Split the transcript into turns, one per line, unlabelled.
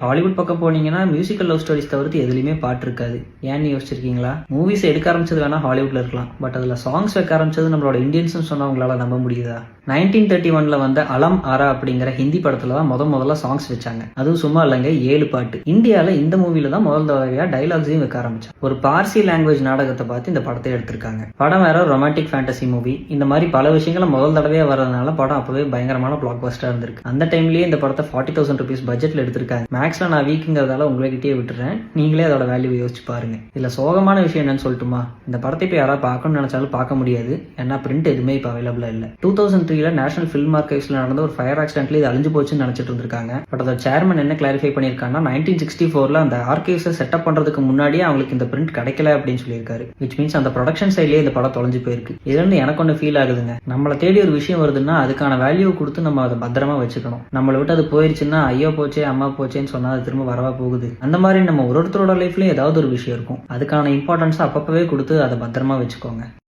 Hollywood பக்கம் போனீங்கன்னா musical love stories தவிர்த்து எதுலையுமே பாட்டு இருக்காது. ஏன்னு யோசிச்சிருக்கீங்களா? மூவிஸ் எடுக்க ஆரம்பிச்சது வேணா ஹாலிவுட்ல இருக்கலாம், பட் அதில் சாங்ஸ் வைக்க ஆரம்பிச்சது நம்மளோட இந்தியன்ஸ்னு சொன்னா உங்களால நம்ப முடியுதா? 1931 வந்த அலம் ஆரா அப்படிங்கிற ஹிந்தி படத்துல தான் முதல்ல சாங்ஸ் வச்சாங்க. அதுவும் சும்மா இல்லைங்க, 7 பாட்டு. இந்தியாவில் இந்த மூவில தான் முதல் தடவையா டைலாக்ஸையும் வைக்க ஆரம்பிச்சாங்க. ஒரு பார்சி லாங்குவேஜ் நாடகத்தை பார்த்து இந்த படத்தை எடுத்திருக்காங்க. படம் வேற ரொமான்டிக் ஃபேண்டசி மூவி. இந்த மாதிரி பல விஷயங்களை முதல் தடவையா வர்றதுனால படம் அப்பவே பயங்கரமான பிளாக் பஸ்டா இருந்திருக்கு. அந்த டைம்லயே இந்த படத்தை 40,000 rupees பட்ஜெட்ல எடுத்திருக்காங்க. மேக்ஸ்ல நான் வீக்குங்கிறதால உங்ககிட்டயே விட்டுறேன், நீங்களே அதோட வேல்யூ யோசிச்சு பாருங்க. இதுல சோகமான விஷயம் என்னன்னு சொல்லட்டுமா? இந்த படத்தை இப்போ யாராவது பார்க்கணும்னு நினைச்சாலும் பார்க்க முடியாது, ஏன்னா பிரிண்ட் எதுவுமே இப்போ அவைலபிளா இல்லை. 2003 நேஷனல் ஃபில்ம் ஆர்கைவ்ஸ்ல நடந்த ஒரு ஃபயர் ஆக்சிடென்ட்ல இது அழிஞ்சு போச்சுன்னு நினைச்சிட்டு இருந்திருக்காங்க. பட் அதோட சேர்மன் என்ன கிளாரிஃபை பண்ணியிருக்காங்கன்னா 1964 அந்த ஆர்கைவ்ஸை செட்டப் பண்றதுக்கு முன்னாடியே அவங்களுக்கு இந்த பிரிண்ட் கிடைக்கல அப்படின்னு சொல்லியிருக்காரு. விச் மீன்ஸ் அந்த ப்ரொடக்ஷன் சைட்லயே இந்த படம் தொலைஞ்சு போயிருக்கு. இதுல இருந்து எனக்கு ஒன்று ஃபீல் ஆகுதுங்க, நம்மளை தேடி ஒரு விஷயம் வருதுன்னா அதுக்கான வேல்யூ கொடுத்து நம்ம அதை பத்திரமா வச்சுக்கணும். நம்மளை விட்டு அது போயிருச்சுன்னா ஐயோ போச்சே அம்மா போச்சேன்னு சொன்னா அது திரும்ப வரவா போகுது. அந்த மாதிரி நம்ம ஒருத்தரோட லைஃப்லயும் ஏதாவது ஒரு விஷயம் இருக்கும், அதுக்கான இம்பார்ட்டன்ஸ் அப்பப்பவே கொடுத்து அதை பத்திரமா வச்சுக்கோங்க.